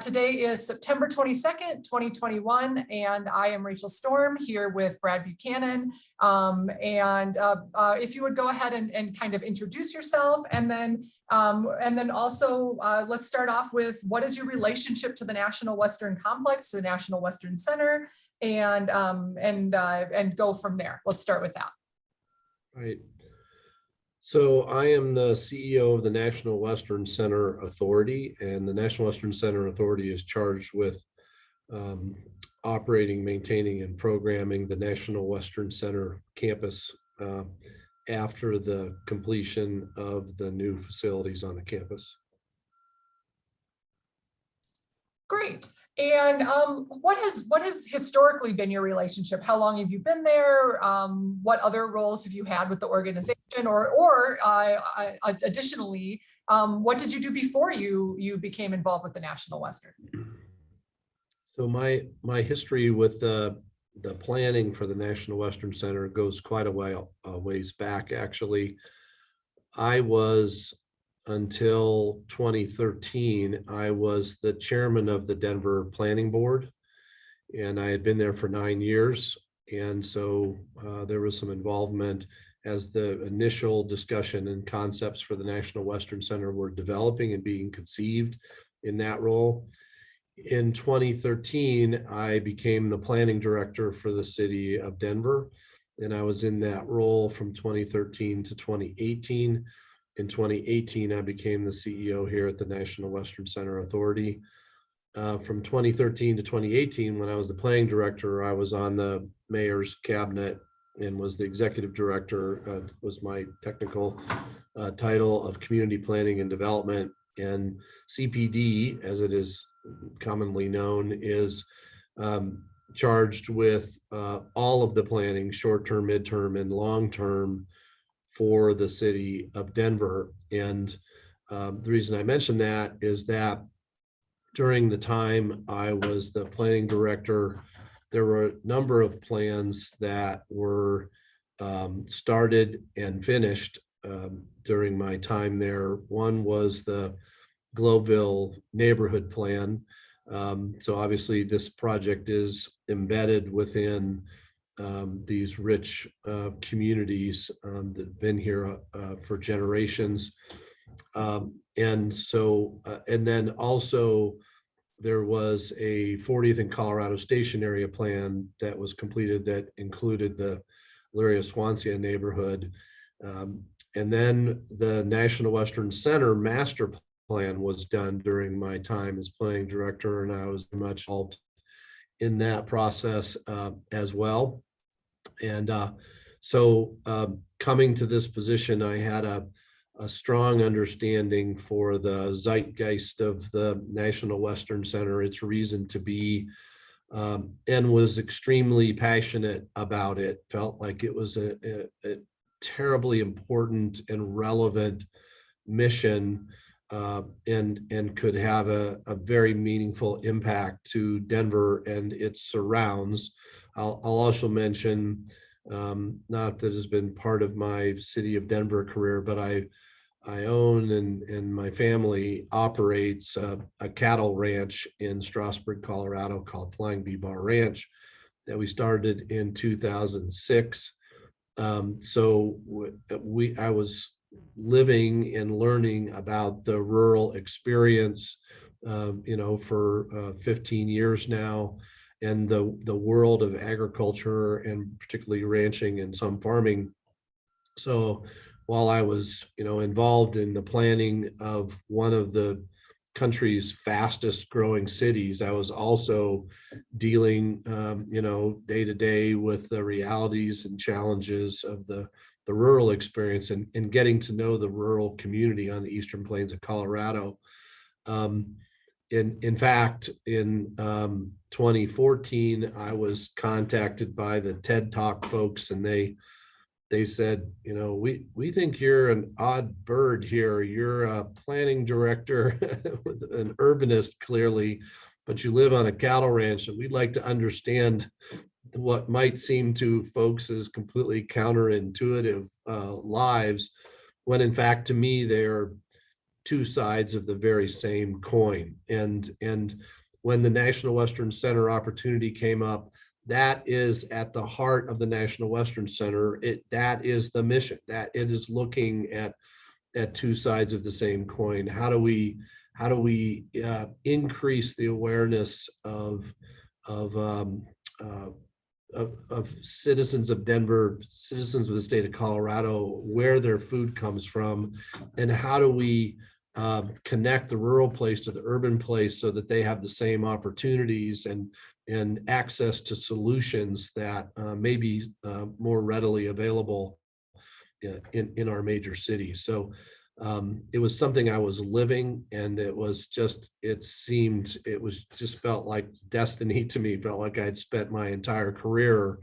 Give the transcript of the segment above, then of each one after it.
Today is September 22nd, 2021, and I am Rachel Storm here with Brad Buchanan. If you would go ahead and kind of introduce yourself, and then also let's start off with, what is your relationship to the National Western Complex, to the National Western Center, and go from there. Let's start with that. Right. So I am the CEO of the National Western Center Authority, and the National Western Center Authority is charged with operating, maintaining, and programming the National Western Center campus after the completion of the new facilities on the campus. Great. And what has historically been your relationship? How long have you been there? What other roles have you had with the organization? Or additionally, what did you do before you became involved with the National Western? So my history with the planning for the National Western Center goes quite a ways back. Actually, I was, until 2013, I was the chairman of the Denver Planning Board, and I had been there for 9 years. And so there was some involvement as the initial discussion and concepts for the National Western Center were developing and being conceived in that role. In 2013, I became the planning director for the city of Denver, and I was in that role from 2013 to 2018. In 2018, I became the CEO here at the National Western Center Authority. From 2013 to 2018, when I was the planning director, I was on the mayor's cabinet and was the executive director, was my technical title of community planning and development. And CPD, as it is commonly known, is charged with all of the planning, short-term, midterm, and long-term, for the city of Denver. And the reason I mention that is that during the time I was the planning director, there were a number of plans that were started and finished during my time there. One was the Globeville neighborhood plan. So obviously this project is embedded within these rich communities that have been here for generations. And then also there was a 40th and Colorado Station area plan that was completed that included the Elyria Swansea neighborhood. And then the National Western Center master plan was done during my time as planning director, and I was much involved in that process as well. And so coming to this position, I had a strong understanding for the zeitgeist of the National Western Center, its reason to be, and was extremely passionate about it. Felt like it was a terribly important and relevant mission, and could have a very meaningful impact to Denver and its surrounds. I'll also mention, not that has been part of my city of Denver career, but I own and my family operates a cattle ranch in Strasburg, Colorado called Flying Bee Bar Ranch that we started in 2006. So I was living and learning about the rural experience, for 15 years now, and the world of agriculture, and particularly ranching and some farming. So while I was, involved in the planning of one of the country's fastest growing cities, I was also dealing, day to day with the realities and challenges of the rural experience, and getting to know the rural community on the Eastern Plains of Colorado. In fact, in 2014, I was contacted by the TED Talk folks, and they said, we think you're an odd bird here. You're a planning director, an urbanist clearly, but you live on a cattle ranch, and we'd like to understand what might seem to folks as completely counterintuitive lives, when in fact, to me, they're two sides of the very same coin. And when the National Western Center opportunity came up, that is at the heart of the National Western Center. That is the mission. That it is looking at two sides of the same coin. How do we increase the awareness of citizens of Denver, citizens of the state of Colorado, where their food comes from, and how do we connect the rural place to the urban place so that they have the same opportunities and access to solutions that may be more readily available in our major cities. So it was something I was living, and it just felt like destiny to me. Felt like I'd spent my entire career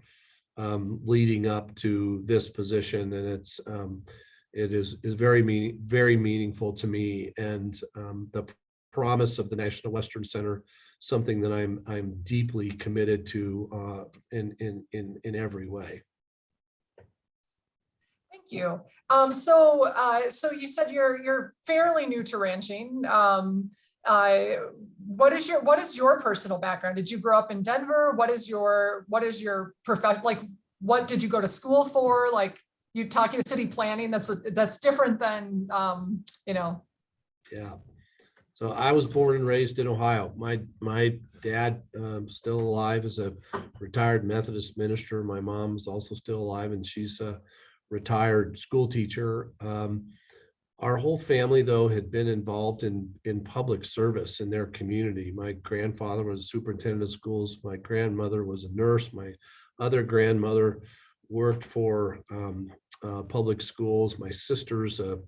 leading up to this position, and it is very meaningful to me. And the promise of the National Western Center, something that I'm deeply committed to in every way. Thank you. So you said you're fairly new to ranching. What is your personal background? Did you grow up in Denver? What is your profession? Like, what did you go to school for? Like, you talking city planning, that's different than Yeah. So I was born and raised in Ohio. My dad still alive, as a retired Methodist minister. My mom's also still alive, and she's a retired school teacher. Our whole family, though, had been involved in public service in their community. My grandfather was a superintendent of schools. My grandmother was a nurse. My other grandmother worked for public schools. My sister's a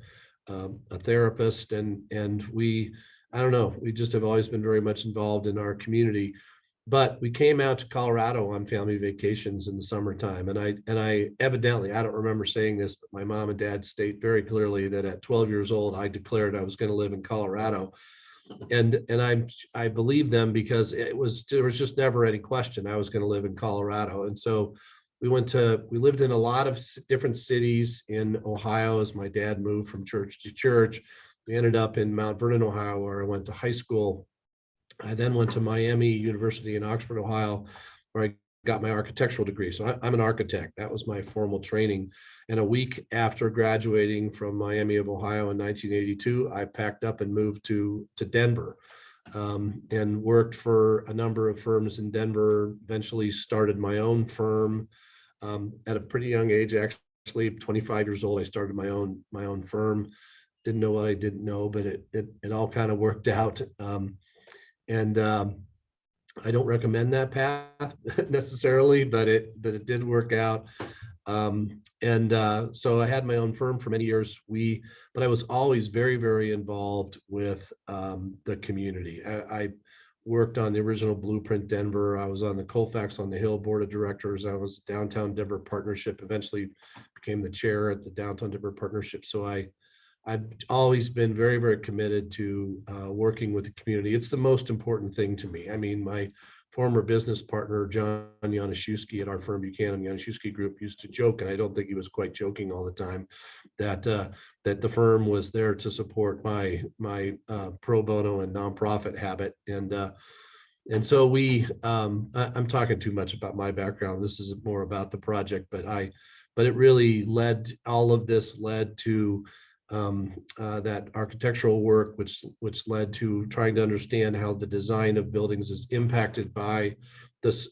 therapist, and I don't know, we just have always been very much involved in our community. But we came out to Colorado on family vacations in the summertime. And I evidently, I don't remember saying this, but my mom and dad state very clearly that at 12 years old, I declared I was going to live in Colorado. And I believe them, because there was just never any question I was going to live in Colorado. And so we lived in a lot of different cities in Ohio as my dad moved from church to church. We ended up in Mount Vernon, Ohio, where I went to high school. I then went to Miami University in Oxford, Ohio, where I got my architectural degree. So I'm an architect. That was my formal training. And a week after graduating from Miami of Ohio in 1982, I packed up and moved to Denver, and worked for a number of firms in Denver. Eventually started my own firm at a pretty young age. Actually, 25 years old, I started my own firm. Didn't know what I didn't know, but it all kind of worked out. And I don't recommend that path necessarily, but it did work out. So I had my own firm for many years. But I was always very, very involved with the community. I worked on the original Blueprint Denver. I was on the Colfax on the Hill board of directors. I was Downtown Denver Partnership, eventually became the chair at the Downtown Denver Partnership. So I've always been very, very committed to working with the community. It's the most important thing to me. I mean, my former business partner, John Januszewski at our firm, Buchanan Januszewski Group, used to joke, and I don't think he was quite joking all the time, that the firm was there to support my pro bono and nonprofit habit. And so I'm talking too much about my background. This is more about the project, but it really all of this led to that architectural work, which led to trying to understand how the design of buildings is impacted by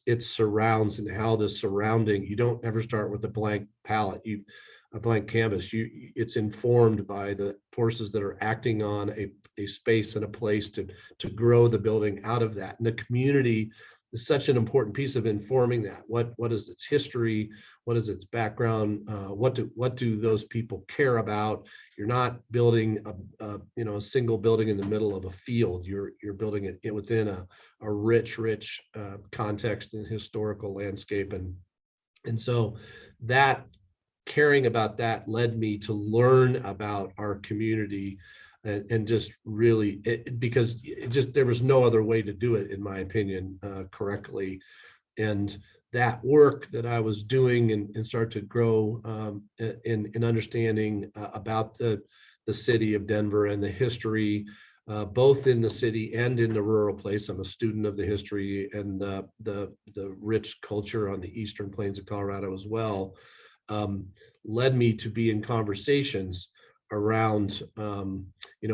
its surrounds, and how the surrounding, you don't ever start with a blank palette, a blank canvas. It's informed by the forces that are acting on a space and a place to grow the building out of that. And the community is such an important piece of informing that. What is its history? What is its background? What do those people care about? You're not building a single building in the middle of a field. You're building it within a rich context and historical landscape. And so that caring about that led me to learn about our community, and just really, because there was no other way to do it, in my opinion, correctly. And that work that I was doing and start to grow in understanding about the the city of Denver and the history, both in the city and in the rural place. I'm a student of the history and the rich culture on the eastern plains of Colorado as well, led me to be in conversations around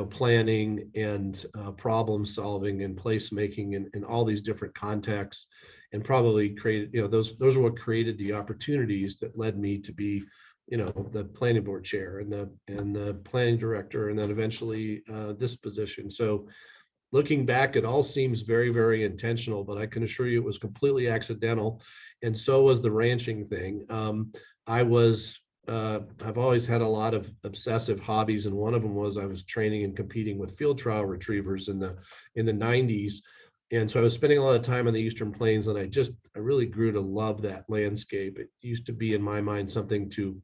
planning and problem solving and placemaking in all these different contexts, and probably created, those are what created the opportunities that led me to be the planning board chair and the planning director, and then eventually this position. So looking back, it all seems very, very intentional, but I can assure you it was completely accidental. And so was the ranching thing. I've always had a lot of obsessive hobbies, and one of them was I was training and competing with field trial retrievers in the 90s. And so I was spending a lot of time on the Eastern Plains, and I really grew to love that landscape. It used to be in my mind something to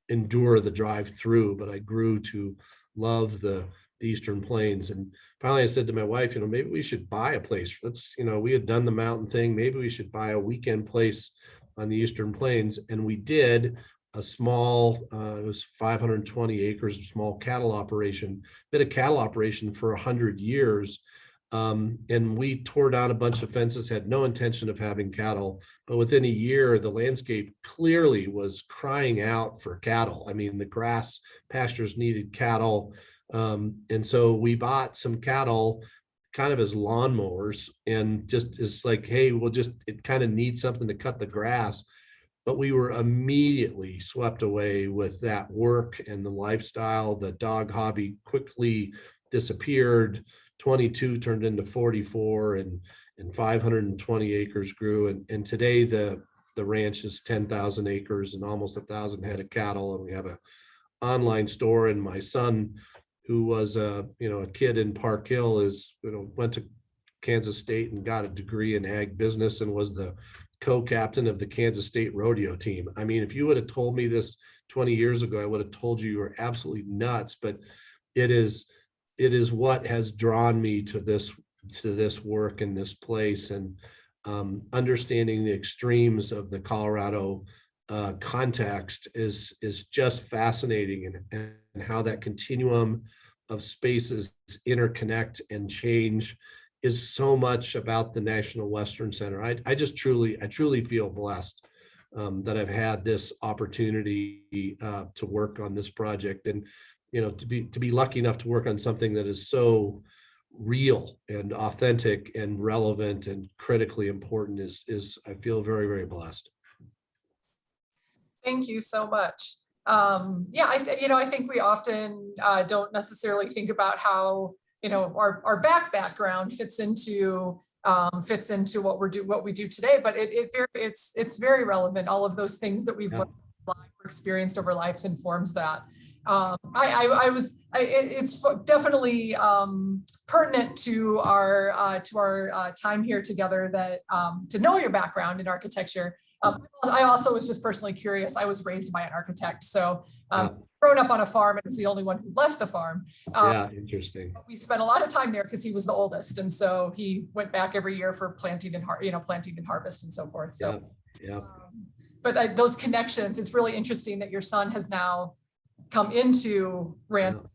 endure the drive through, but I grew to love the Eastern Plains. And finally I said to my wife, maybe we should buy a place. We had done the mountain thing. Maybe we should buy a weekend place on the Eastern Plains. And we did a small, it was 520 acres, small cattle operation, been a cattle operation for 100 years. And we tore down a bunch of fences, had no intention of having cattle, but within a year, the landscape clearly was crying out for cattle. I mean, the grass pastures needed cattle. And so we bought some cattle kind of as lawnmowers, and just it's like, hey, it kind of needs something to cut the grass. But we were immediately swept away with that work and the lifestyle. The dog hobby quickly disappeared. 22 turned into 44, and 520 acres grew. And today the ranch is 10,000 acres and almost 1,000 head of cattle. And we have an online store. And my son, who was a kid in Park Hill, went to Kansas State and got a degree in ag business and was the co-captain of the Kansas State rodeo team. I mean, if you would have told me this 20 years ago, I would have told you were absolutely nuts. But it is what has drawn me to this work in this place, and understanding the extremes of the Colorado context is just fascinating, and how that continuum of spaces interconnect and change is so much about the National Western Center. I truly feel blessed that I've had this opportunity to work on this project, and to be lucky enough to work on something that is so real and authentic and relevant and critically important is I feel very, very blessed. Thank you so much. I think we often don't necessarily think about how our background fits into what we do today, but it's very relevant. All of those things that we've learned, experienced over life informs that. It's definitely pertinent to our time here together that to know your background in architecture. I also was just personally curious. I was raised by an architect, so grown up on a farm, and was the only one who left the farm. Interesting. We spent a lot of time there because he was the oldest, and so he went back every year for planting and harvest and so forth. So, but those connections, it's really interesting that your son has now come into ranching,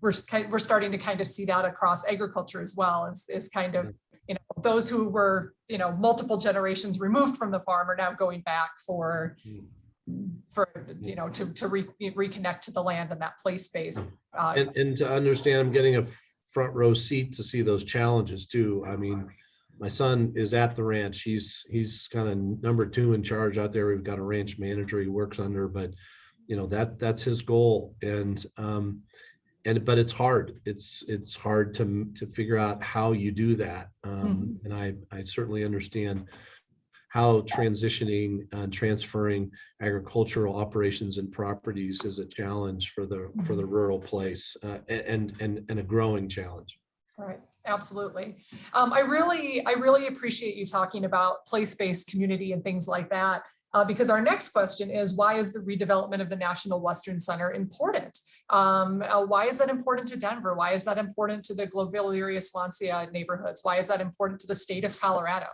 we're starting to kind of see that across agriculture as well, is kind of, those who were, multiple generations removed from the farm are now going back to reconnect to the land and that play space. And to understand, I'm getting a front row seat to see those challenges too. I mean, my son is at the ranch. He's kind of number 2 in charge out there. We've got a ranch manager he works under, but that's his goal. But it's hard. It's hard to figure out how you do that. And I certainly understand how transitioning and transferring agricultural operations and properties is a challenge for the rural place, and a growing challenge. Right. Absolutely. I really appreciate you talking about place-based community and things like that, because our next question is, why is the redevelopment of the National Western Center important? Why is that important to Denver? Why is that important to the Globeville, Elyria, Swansea neighborhoods? Why is that important to the state of Colorado?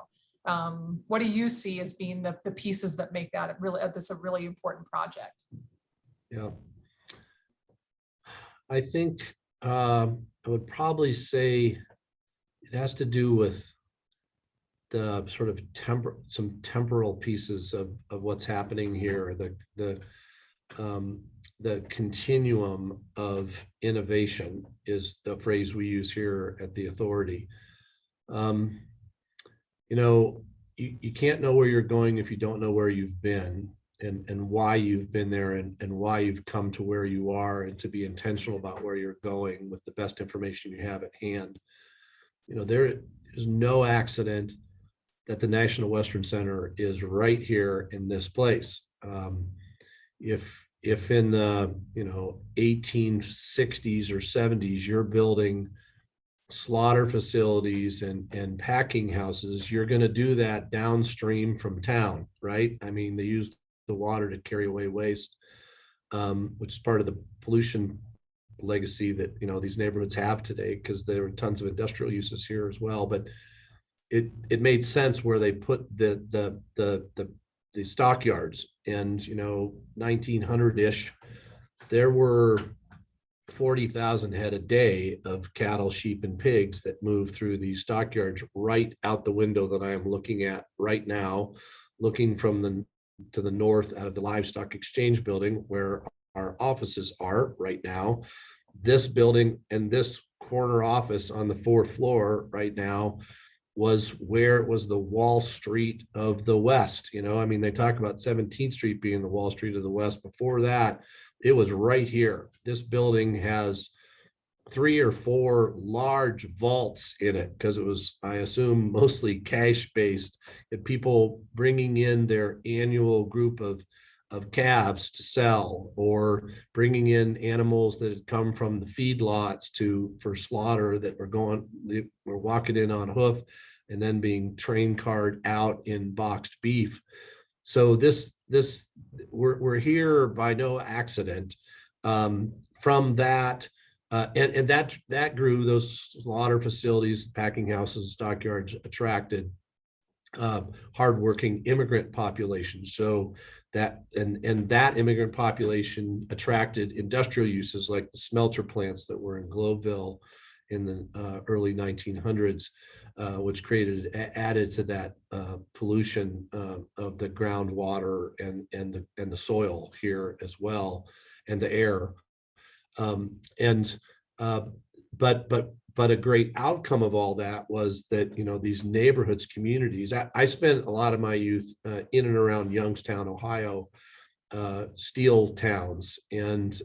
What do you see as being the pieces that make that this a really important project? Yeah. I think I would probably say it has to do with the sort of some temporal pieces of what's happening here, um, the continuum of innovation is the phrase we use here at the authority. Um, you know, you can't know where you're going if you don't know where you've been and why you've been there and why you've come to where you are, and to be intentional about where you're going with the best information you have at hand. You know, there is no accident that the National Western Center is right here in this place. If in the 1860s or 70s you're building slaughter facilities and packing houses, you're going to do that downstream from town, right? I mean, they use the water to carry away waste, which is part of the pollution legacy that these neighborhoods have today, because there are tons of industrial uses here as well. But it made sense where they put the stockyards, and 1900-ish, there were 40,000 head a day of cattle, sheep, and pigs that moved through these stockyards right out the window that I am looking at right now, looking to the north out of the Livestock Exchange building where our offices are right now. This building and this corner office on the fourth floor right now was where it was the Wall Street of the West. I mean, they talk about 17th Street being the Wall Street of the West. Before that, it was right here. This building has 3 or 4 large vaults in it, because it was, I assume, mostly cash based, and people bringing in their annual group of calves to sell, or bringing in animals that had come from the feedlots for slaughter, that were walking in on hoof and then being train carted out in boxed beef. So we're here by no accident. From that, and that grew. Those slaughter facilities, packing houses, stockyards attracted hardworking immigrant population. So that immigrant population attracted industrial uses like the smelter plants that were in Globeville in the early 1900s, which added to that pollution of the groundwater and the soil here as well, and the air. But a great outcome of all that was that these neighborhoods, communities. I spent a lot of my youth in and around Youngstown, Ohio, steel towns, and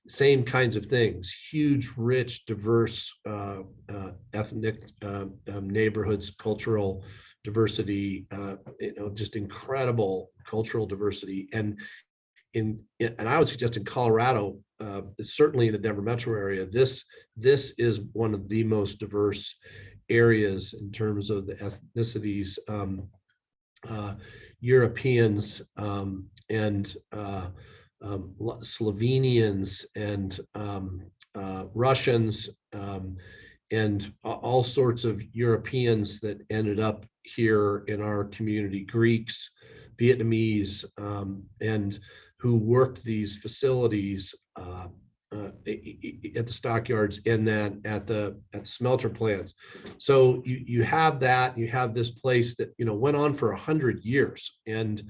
same kinds of things. Huge, rich, diverse ethnic neighborhoods, cultural diversity, just incredible cultural diversity. And I would suggest in Colorado, certainly in the Denver metro area, this is one of the most diverse areas in terms of the ethnicities. Europeans and Slovenians and Russians, and all sorts of Europeans that ended up here in our community, Greeks, Vietnamese, and who worked these facilities at the stockyards and then at the smelter plants. So you have that. You have this place that went on for 100 years, and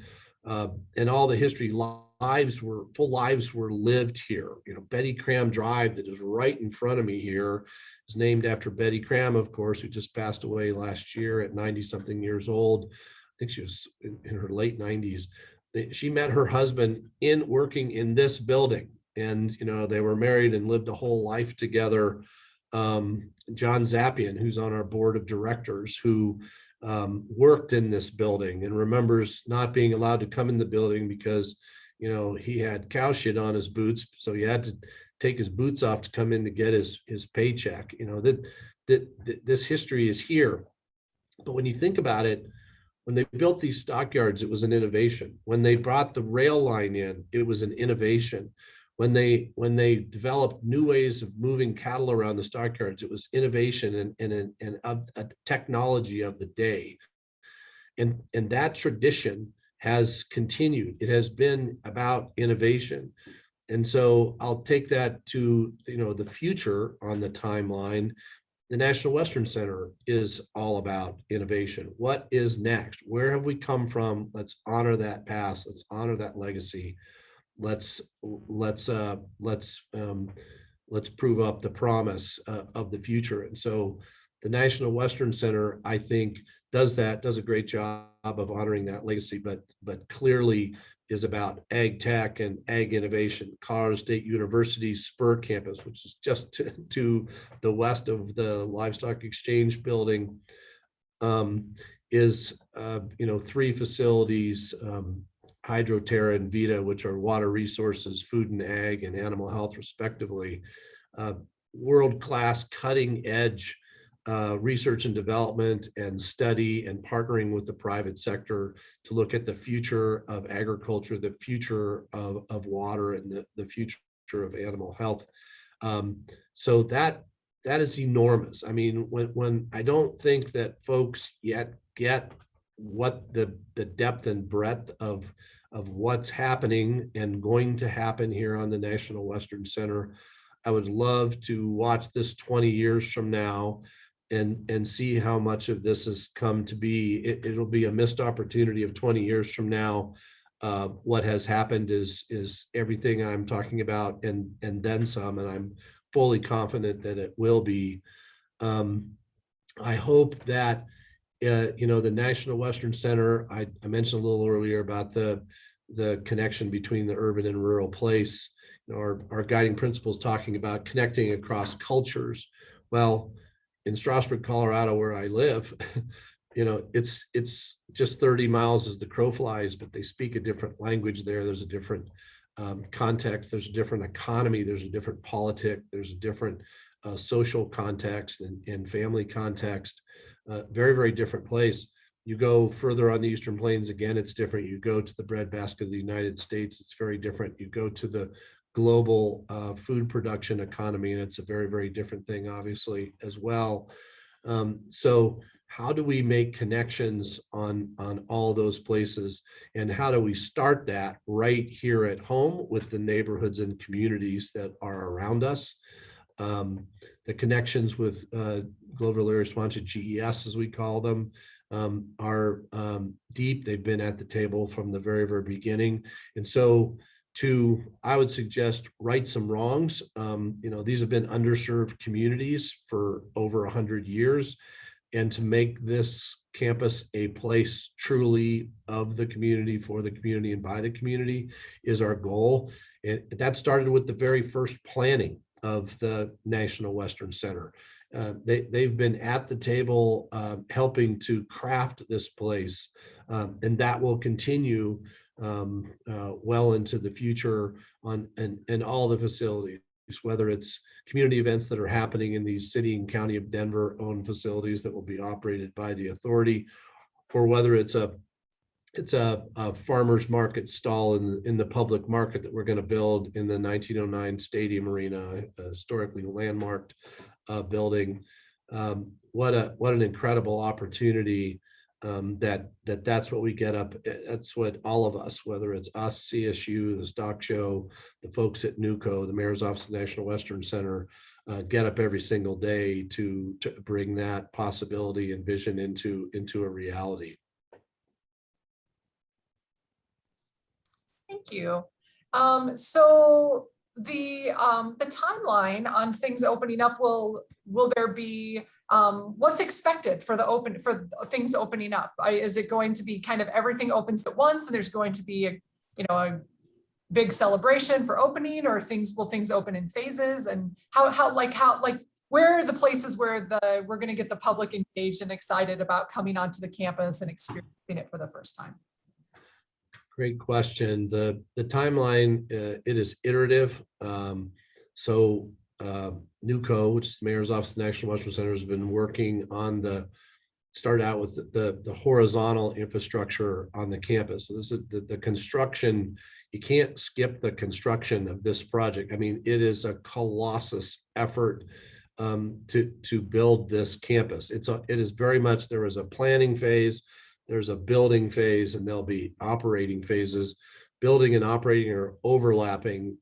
all the history. Full lives were lived here. Betty Cram Drive, that is right in front of me here, is named after Betty Cram, of course, who just passed away last year at 90-something years old. I think she was in her late 90s. She met her husband working in this building, and they were married and lived a whole life together. John Zappian, who's on our board of directors, who worked in this building and remembers not being allowed to come in the building because he had cow shit on his boots, so he had to take his boots off to come in to get his paycheck. This history is here. But when you think about it, when they built these stockyards, it was an innovation. When they brought the rail line in, it was an innovation. When they developed new ways of moving cattle around the stockyards, it was innovation and a technology of the day. And that tradition has continued. It has been about innovation. and so I'll take that to, the future on the timeline. The National Western Center is all about innovation. What is next? Where have we come from? Let's honor that past. Let's honor that legacy. Let's prove up the promise of the future. And so the National Western Center, I think, does a great job of honoring that legacy, but clearly is about ag tech and ag innovation. Colorado State University's Spur campus, which is just to the west of the Livestock Exchange building, is 3 facilities, Hydroterra and Vita, which are water resources, food and ag, and animal health, respectively. World-class, cutting-edge research and development and study, and partnering with the private sector to look at the future of agriculture, the future of water, and the future of animal health. So that is enormous. I mean, when I don't think that folks yet get what the depth and breadth of what's happening and going to happen here on the National Western Center. I would love to watch this 20 years from now and see how much of this has come to be. It'll be a missed opportunity of 20 years from now. What has happened is everything I'm talking about and then some, and I'm fully confident that it will be. I hope that the National Western Center, I mentioned a little earlier about the connection between the urban and rural place. Our guiding principles talking about connecting across cultures. Well, in Strasburg, Colorado, where I live, it's just 30 miles as the crow flies, but they speak a different language there. There's a different context. There's a different economy. There's a different politic. There's a different social context and family context. Very, very different place. You go further on the Eastern Plains, again, it's different. You go to the breadbasket of the United States, it's very different. You go to the global food production economy, and it's a very, very different thing, obviously, as well. So how do we make connections on all those places? And how do we start that right here at home with the neighborhoods and communities that are around us? The connections with Glover Leary Swansea GES, as we call them, are deep. They've been at the table from the very, very beginning. And so I would suggest, right some wrongs. These have been underserved communities for over 100 years. And to make this campus a place truly of the community, for the community, and by the community is our goal. And that started with the very first planning of the National Western Center. They've been at the table helping to craft this place, and that will continue well into the future and all the facilities, whether it's community events that are happening in these city and county of Denver owned facilities that will be operated by the authority, or whether it's a farmer's market stall in the public market that we're going to build in the 1909 Stadium Arena, a historically landmarked building. What an incredible opportunity. That's what we get up. That's what all of us, whether it's us, CSU, the Stock Show, the folks at NUCO, the Mayor's Office of the National Western Center, get up every single day to bring that possibility and vision into a reality. Thank you. So the timeline on things opening up, will there be what's expected for things opening up? Is it going to be kind of everything opens at once and there's going to be a big celebration for opening, or will things open in phases? And how where are the places where we're going to get the public engaged and excited about coming onto the campus and experiencing it for the first time? Great question. The timeline, it is iterative. NUCO, which is the Mayor's Office of the National Western Center, has been working on started out with the horizontal infrastructure on the campus. So this is the construction. You can't skip the construction of this project. I mean, it is a colossus effort to build this campus. It is very much, there is a planning phase, there's a building phase, and there'll be operating phases. building and operating are overlapping.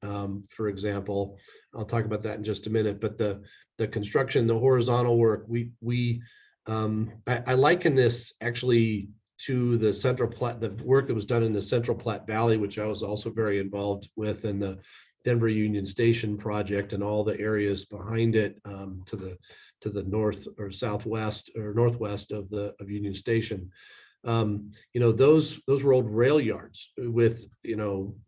For example, I'll talk about that in just a minute, but the construction, the horizontal work, I liken this actually to the Central Platte, the work that was done in the Central Platte Valley, which I was also very involved with, in the Denver Union Station project and all the areas behind it, to the north or southwest or northwest of Union Station. Those were old rail yards with,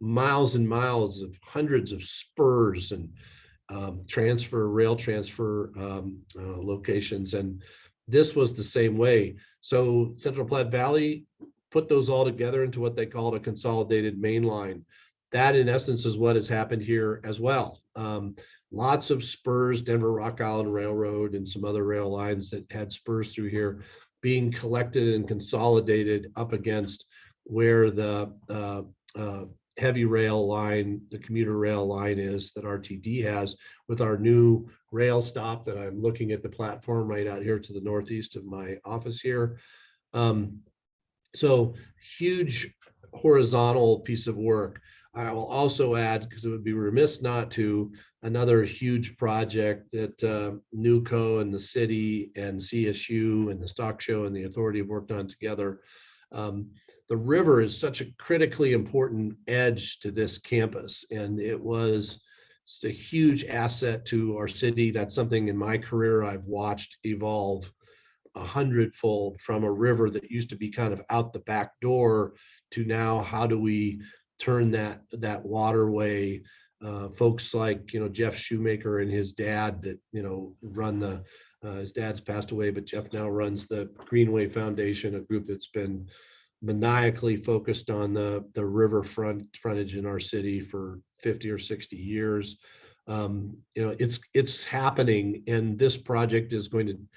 miles and miles of hundreds of spurs and rail transfer locations. And this was the same way. So Central Platte Valley put those all together into what they called a consolidated main line. That, in essence, is what has happened here as well. Lots of spurs, Denver Rock Island Railroad and some other rail lines that had spurs through here being collected and consolidated up against where the heavy rail line, the commuter rail line is that RTD has, with our new rail stop that I'm looking at the platform right out here to the northeast of my office here. So huge horizontal piece of work. I will also add, because it would be remiss not to, another huge project that NewCo and the city and CSU and the Stock Show and the authority have worked on together. The river is such a critically important edge to this campus, and it's a huge asset to our city. That's something in my career I've watched evolve 100-fold, from a river that used to be kind of out the back door to now, how do we turn that waterway? Folks like, Jeff Shoemaker and his dad that, run his dad's passed away, but Jeff now runs the Greenway Foundation, a group that's been maniacally focused on the river frontage in our city for 50 or 60 years. It's happening, and this project is going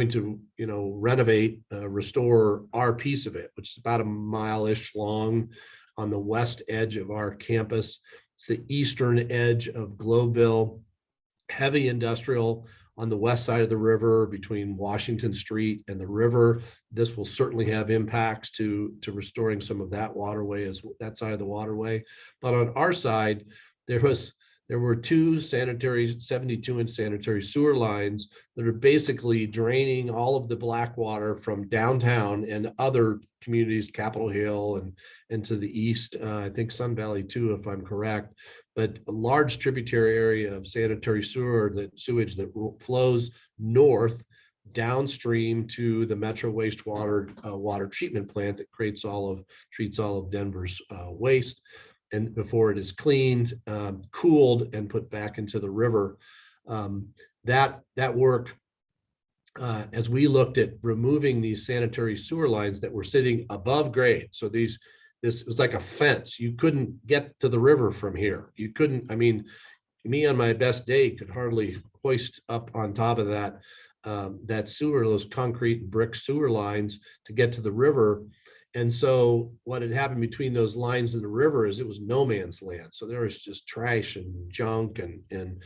to renovate, restore our piece of it, which is about a mile-ish long on the west edge of our campus. It's the eastern edge of Globeville, heavy industrial on the west side of the river between Washington Street and the river. This will certainly have impacts to restoring some of that waterway, as that side of the waterway. But on our side, there were two 72-inch sanitary sewer lines that are basically draining all of the black water from downtown and other communities, Capitol Hill and to the east, I think Sun Valley too, if I'm correct. But a large tributary area of sanitary sewage that flows north downstream to the Metro wastewater water treatment plant that treats all of Denver's waste, and before it is cleaned, cooled, and put back into the river. That work, as we looked at removing these sanitary sewer lines that were sitting above grade. So this was like a fence. You couldn't get to the river from here. You couldn't, me on my best day could hardly hoist up on top of that sewer, those concrete and brick sewer lines to get to the river. And so what had happened between those lines and the river is it was no man's land. So there was just trash and junk and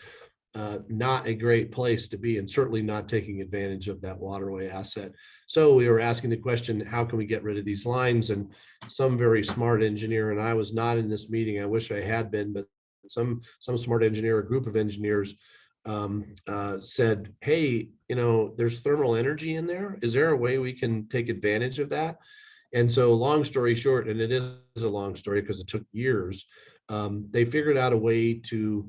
not a great place to be, and certainly not taking advantage of that waterway asset. So we were asking the question, how can we get rid of these lines? And some very smart engineer, and I was not in this meeting, I wish I had been, but some smart engineer, a group of engineers said, hey, there's thermal energy in there. Is there a way we can take advantage of that? And so, long story short, and it is a long story because it took years, they figured out a way to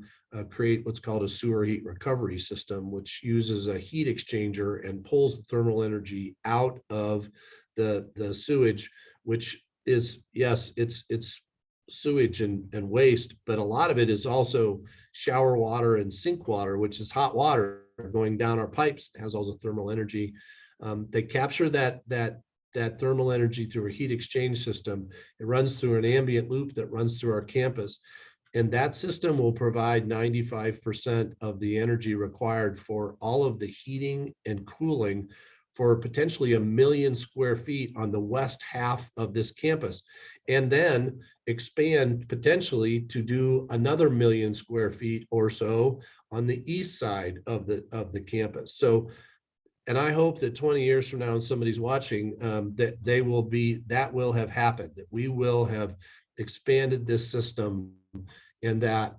create what's called a sewer heat recovery system, which uses a heat exchanger and pulls the thermal energy out of the sewage, which is, yes, it's sewage and waste, but a lot of it is also shower water and sink water, which is hot water going down our pipes. It has all the thermal energy. They capture that thermal energy through a heat exchange system. It runs through an ambient loop that runs through our campus. And that system will provide 95% of the energy required for all of the heating and cooling for potentially 1 million square feet on the west half of this campus, and then expand potentially to do another 1 million square feet or so on the east side of the campus. So, and I hope that 20 years from now, when somebody's watching, that that will have happened, that we will have expanded this system, and that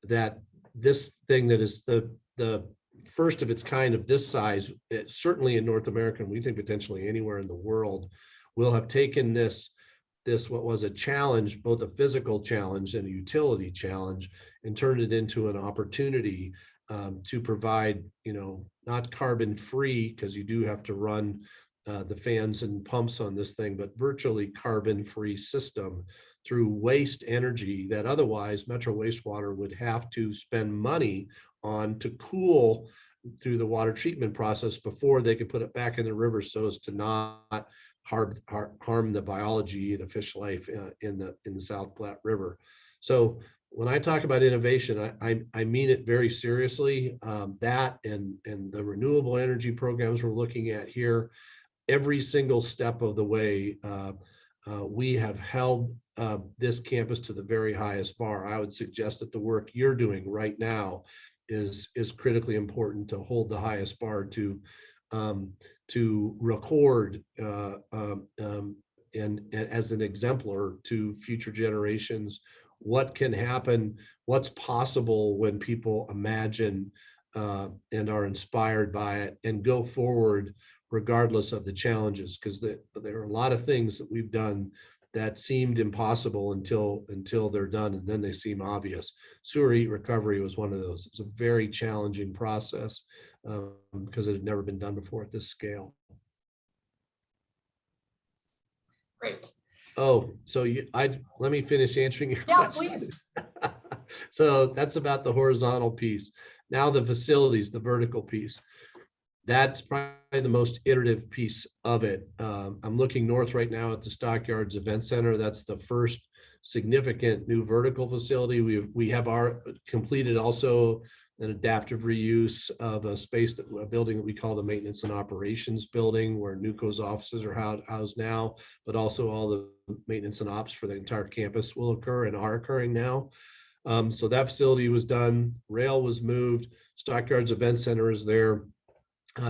that this thing that is the first of its kind of this size, certainly in North America, and we think potentially anywhere in the world, will have taken this what was a challenge, both a physical challenge and a utility challenge, and turned it into an opportunity to provide, not carbon free, because you do have to run the fans and pumps on this thing, but virtually carbon free system through waste energy that otherwise Metro Wastewater would have to spend money on to cool through the water treatment process before they could put it back in the river, so as to not harm the biology and fish life in the South Platte River. So when I talk about innovation, I mean it very seriously. That and the renewable energy programs we're looking at here, every single step of the way, we have held this campus to the very highest bar. I would suggest that the work you're doing right now is critically important to hold the highest bar, to record and as an exemplar to future generations what can happen, what's possible when people imagine and are inspired by it and go forward regardless of the challenges, because there are a lot of things that we've done that seemed impossible until they're done, and then they seem obvious. Sewer heat recovery was one of those. It was a very challenging process because it had never been done before at this scale. Great. Oh, so let me finish answering your Yeah, question. please. So that's about the horizontal piece. Now the facilities, the vertical piece. That's probably the most iterative piece of it. I'm looking north right now at the Stockyards Event Center. That's the first significant new vertical facility. We have completed also an adaptive reuse of a building that we call the Maintenance and Operations Building, where NUCO's offices are housed now, but also all the maintenance and ops for the entire campus will occur and are occurring now. So that facility was done. Rail was moved. Stockyards Event Center is there.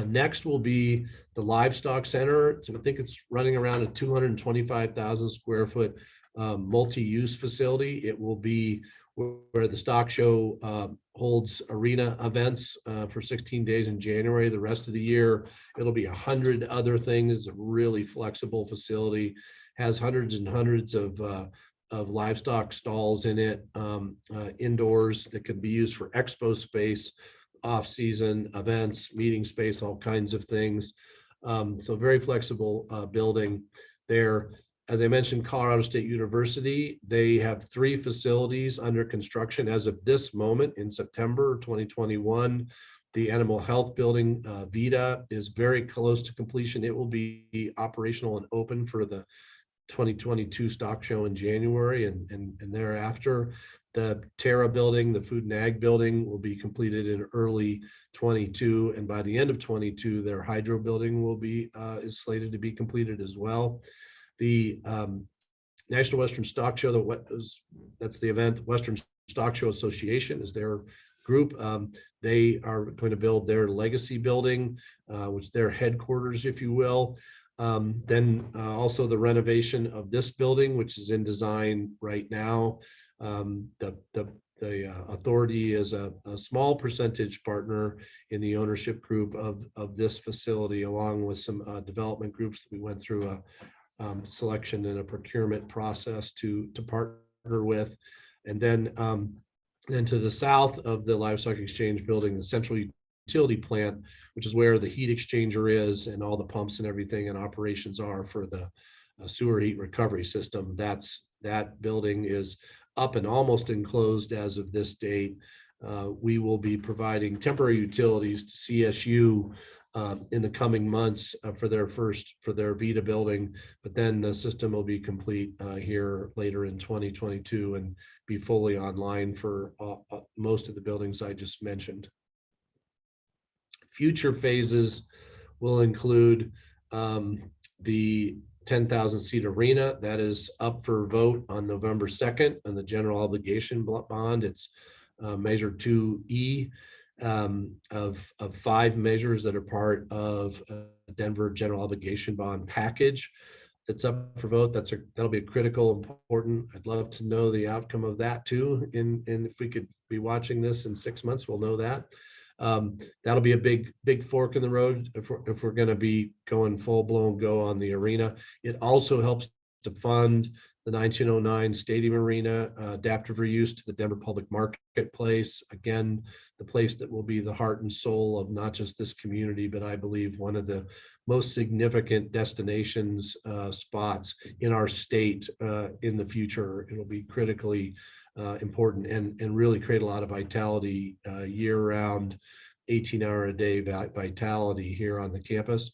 Next will be the Livestock Center. So I think it's running around a 225,000 square foot multi-use facility. It will be where the stock show holds arena events for 16 days in January. The rest of the year, it'll be 100 other things. It's a really flexible facility, has hundreds and hundreds of livestock stalls in it, indoors, that can be used for expo space, off-season events, meeting space, all kinds of things. So very flexible building there. As I mentioned, Colorado State University, they have 3 facilities under construction as of this moment in September 2021. The Animal Health Building, VITA, is very close to completion. It will be operational and open for the 2022 stock show in January and thereafter. The Terra building, the Food and Ag building, will be completed in early 22, and by the end of 22, their hydro building will be is slated to be completed as well. The National Western Stock Show, that's the event. Western Stock Show Association is their group. They are going to build their legacy building, which is their headquarters, if you will. Then also the renovation of this building, which is in design right now. The authority is a small percentage partner in the ownership group of this facility, along with some development groups that we went through a selection and a procurement process to partner with. And then to the south of the Livestock Exchange building, the central utility plant, which is where the heat exchanger is and all the pumps and everything and operations are for the sewer heat recovery system. That building is up and almost enclosed as of this date. We will be providing temporary utilities to CSU in the coming months for their VITA building, but then the system will be complete here later in 2022 and be fully online for most of the buildings I just mentioned. Future phases will include the 10,000 seat arena that is up for vote on November 2nd on the general obligation bond. It's measure 2E of 5 measures that are part of a Denver general obligation bond package. that's up for vote. That'll be critical, important. I'd love to know the outcome of that too. And if we could be watching this in 6 months, we'll know that. That'll be a big fork in the road if we're going to be going full blown go on the arena. It also helps to fund the 1909 Stadium Arena, adaptive reuse to the Denver Public Marketplace. Again, the place that will be the heart and soul of not just this community, but I believe one of the most significant destinations spots in our state in the future. It'll be critically important and really create a lot of vitality year-round, 18-hour-a-day vitality here on the campus.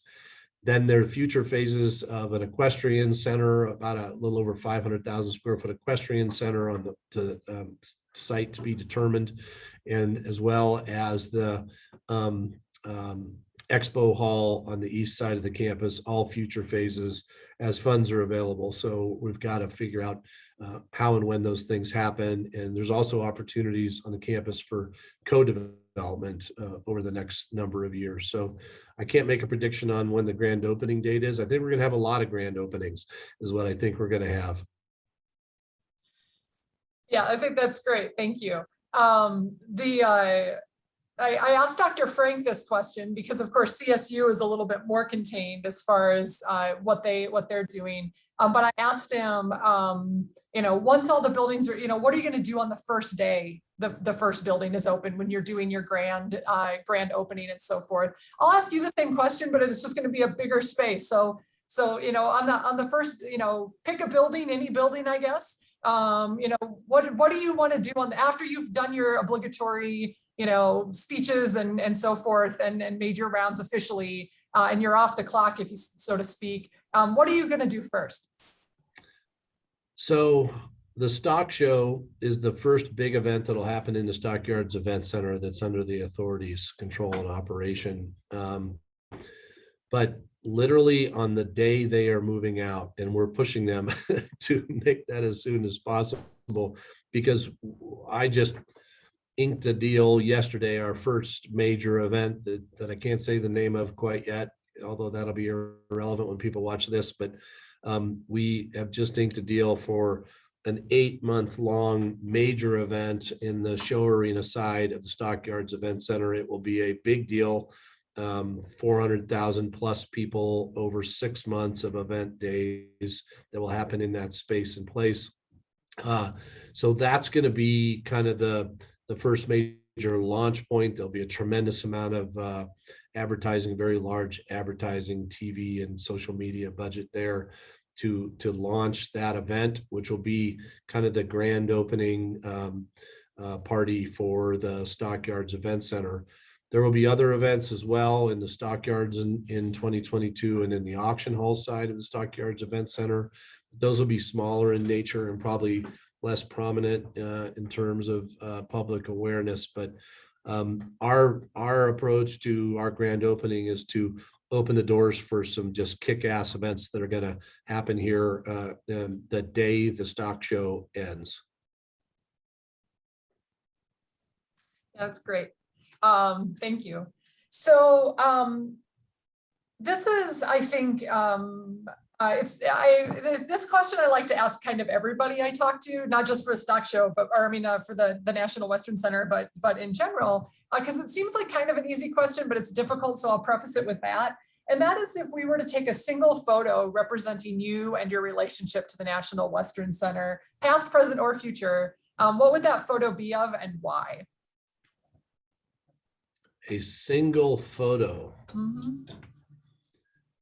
Then there are future phases of an equestrian center, about a little over 500,000 square foot equestrian center on the site to be determined, and as well as the expo hall on the east side of the campus, all future phases as funds are available. So we've got to figure out how and when those things happen. And there's also opportunities on the campus for co-development over the next number of years. So I can't make a prediction on when the grand opening date is. I think we're going to have a lot of grand openings is what I think we're going to have. Yeah, I think that's great. Thank you. I asked Dr. Frank this question because, of course, CSU is a little bit more contained as far as what they're doing. But I asked him, once all the buildings are, what are you going to do on the first day the first building is open when you're doing your grand opening and so forth? I'll ask you the same question, but it's just going to be a bigger space. So on the first, pick a building, any building, I guess. What do you want to do after you've done your obligatory speeches and so forth and made your rounds officially and you're off the clock, if you so to speak, what are you going to do first? So the stock show is the first big event that'll happen in the Stockyards Event Center that's under the authority's control and operation. But literally on the day they are moving out, and we're pushing them to make that as soon as possible, because I just inked a deal yesterday, our first major event that I can't say the name of quite yet, although that'll be irrelevant when people watch this, but we have just inked a deal for an 8-month-long major event in the show arena side of the Stockyards Event Center. It will be a big deal, 400,000 plus people over 6 months of event days that will happen in that space and place. So that's going to be kind of the first major launch point. There'll be a tremendous amount of advertising, very large advertising, TV and social media budget there to launch that event, which will be kind of the grand opening party for the Stockyards Event Center. There will be other events as well in the Stockyards in 2022 and in the auction hall side of the Stockyards Event Center. Those will be smaller in nature and probably less prominent in terms of public awareness. But our approach to our grand opening is to open the doors for some just kick-ass events that are going to happen here the day the stock show ends. That's great. Thank you. So this is, I think, this question I like to ask kind of everybody I talk to, not just for a stock show, but for the National Western Center, but in general, because it seems like kind of an easy question, but it's difficult. So I'll preface it with that. And that is, if we were to take a single photo representing you and your relationship to the National Western Center, past, present, or future, what would that photo be of and why? A single photo. Mm-hmm.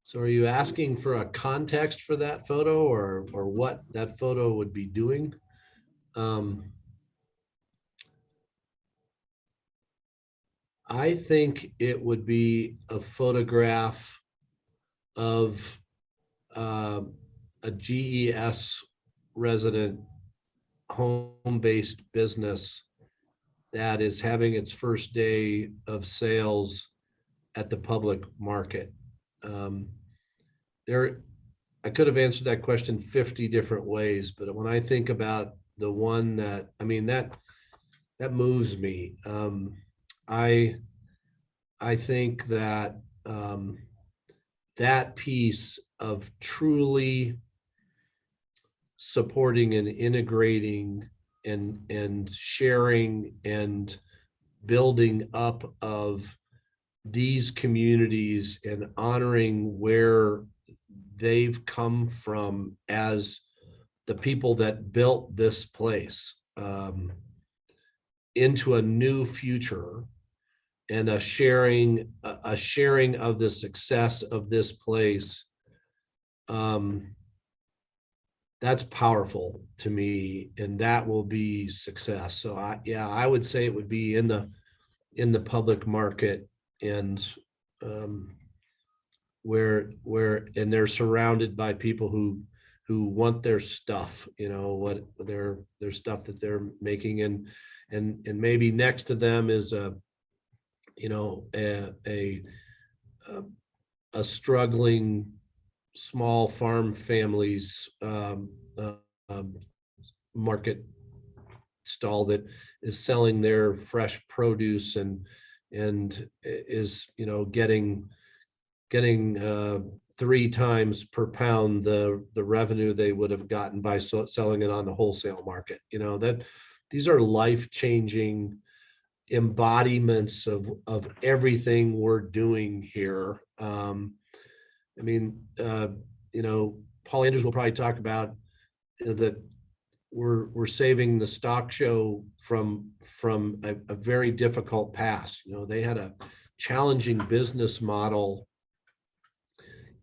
So are you asking for a context for that photo or what that photo would be doing? I think it would be a photograph of a GES resident home-based business that is having its first day of sales at the public market. I could have answered that question 50 different ways, but when I think about the one that moves me, I think that that piece of truly supporting and integrating and sharing and building up of these communities and honoring where they've come from as the people that built this place, into a new future, and a sharing of the success of this place. That's powerful to me, and that will be success. So I would say it would be in the public market, and where and they're surrounded by people who want their stuff, what their stuff that they're making, and maybe next to them is a struggling small farm families market stall that is selling their fresh produce and is getting 3 times per pound the revenue they would have gotten by selling it on the wholesale market. That these are life-changing embodiments of everything we're doing here. Paul Andrews will probably talk about that we're saving the stock show from a very difficult past. They had a challenging business model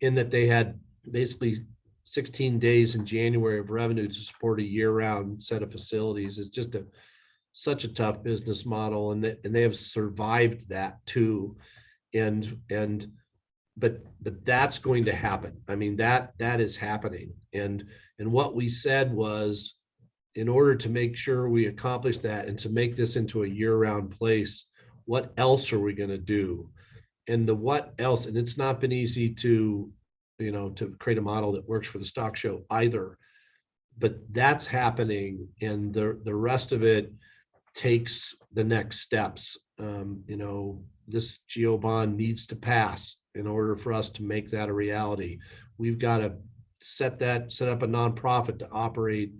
in that they had basically 16 days in January of revenue to support a year-round set of facilities. It's just such a tough business model, and they have survived that too. But that's going to happen. I mean, that is happening. And what we said was, in order to make sure we accomplish that and to make this into a year-round place, what else are we going to do? And the what else, and it's not been easy to create a model that works for the stock show either, but that's happening, and the rest of it takes the next steps. This GO bond needs to pass in order for us to make that a reality. We've got to set up a nonprofit to operate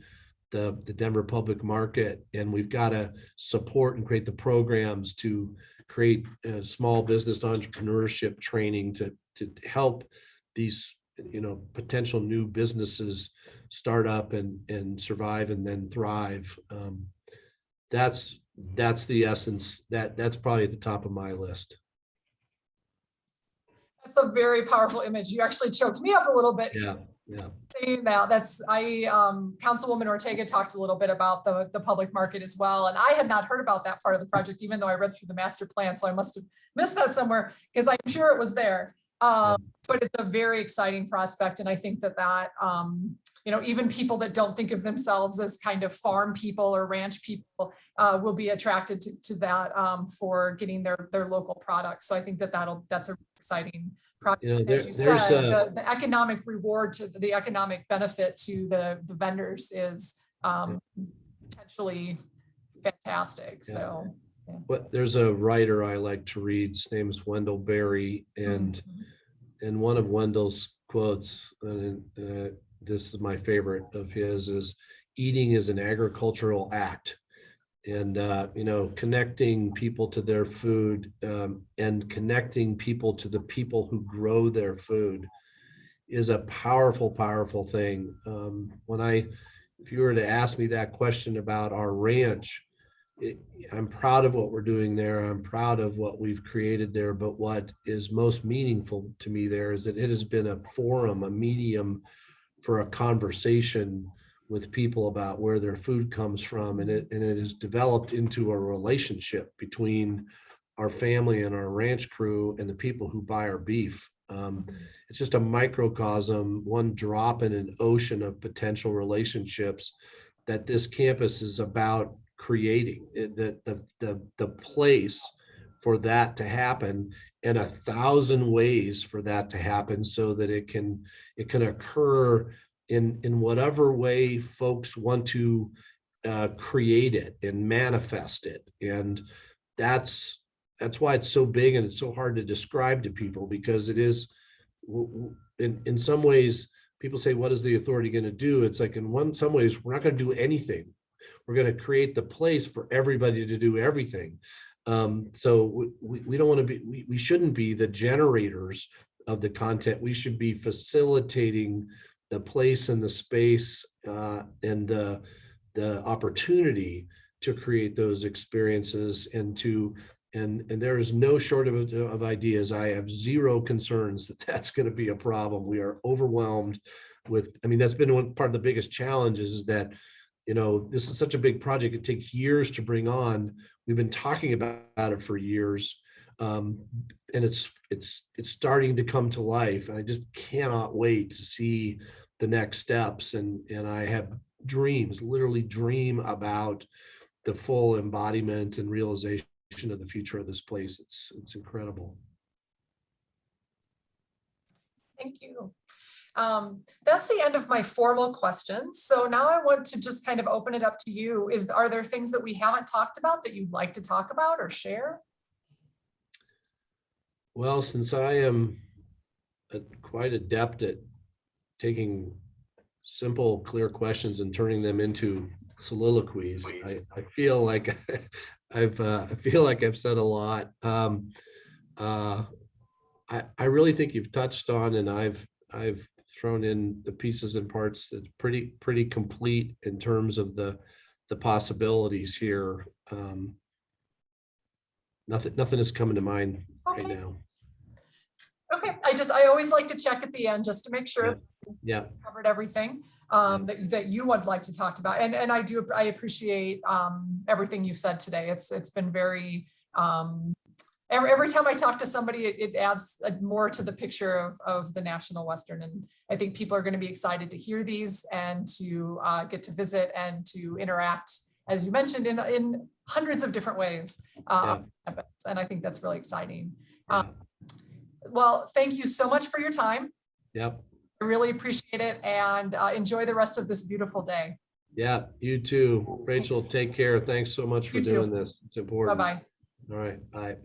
the Denver public market, and we've got to support and create the programs to create small business entrepreneurship training to help these potential new businesses start up and survive and then thrive. That's the essence. That's probably at the top of my list. That's a very powerful image. You actually choked me up a little bit. Yeah. Saying that, Councilwoman Ortega talked a little bit about the public market as well, and I had not heard about that part of the project, even though I read through the master plan, so I must have missed that somewhere, because I'm sure it was there. But it's a very exciting prospect, and I think that even people that don't think of themselves as kind of farm people or ranch people will be attracted to that for getting their local products. So I think that's a exciting project. As you said, the economic reward to the economic benefit to the vendors is potentially fantastic. Yeah. So. Yeah. But there's a writer I like to read. His name is Wendell Berry, and one of Wendell's quotes, this is my favorite of his, is eating is an agricultural act. And connecting people to their food, and connecting people to the people who grow their food is a powerful thing. If you were to ask me that question about our ranch, I'm proud of what we're doing there. I'm proud of what we've created there. But what is most meaningful to me there is that it has been a forum, a medium for a conversation with people about where their food comes from. And it has developed into a relationship between our family and our ranch crew and the people who buy our beef. It's just a microcosm, one drop in an ocean of potential relationships that this campus is about creating, the place for that to happen, and 1,000 ways for that to happen, so that it can occur in whatever way folks want to create it and manifest it. And that's why it's so big and it's so hard to describe to people, because it is in some ways, people say, what is the authority going to do? It's like some ways, we're not going to do anything. We're going to create the place for everybody to do everything. So we don't want to be, we shouldn't be the generators of the content. We should be facilitating the place and the space and the opportunity to create those experiences and there is no shortage of ideas. I have zero concerns that that's going to be a problem. We are overwhelmed with, I mean, that's been one part of the biggest challenges is that, you know, this is such a big project. It takes years to bring on. We've been talking about it for years. And it's starting to come to life. And I just cannot wait to see the next steps. And I have dreams, literally dream about the full embodiment and realization of the future of this place. It's incredible. Thank you. That's the end of my formal questions. So now I want to just kind of open it up to you. Are there things that we haven't talked about that you'd like to talk about or share? Well, since I am quite adept at taking simple, clear questions and turning them into soliloquies, I feel like I feel like I've said a lot. I really think you've touched on, and I've thrown in the pieces and parts that's pretty complete in terms of the possibilities here. Nothing is coming to mind right now. Okay, I always like to check at the end just to make sure yeah. Covered everything that you would like to talk about, and I appreciate everything you've said today. It's been very every time I talk to somebody, it adds more to the picture of the National Western, and I think people are going to be excited to hear these and to get to visit and to interact, as you mentioned, in hundreds of different ways. And I think that's really exciting. Well, thank you so much for your time. Yep. I really appreciate it, and enjoy the rest of this beautiful day. Yeah, you too. Rachel, take care. Thanks so much for doing this. It's important. Bye-bye. All right, bye.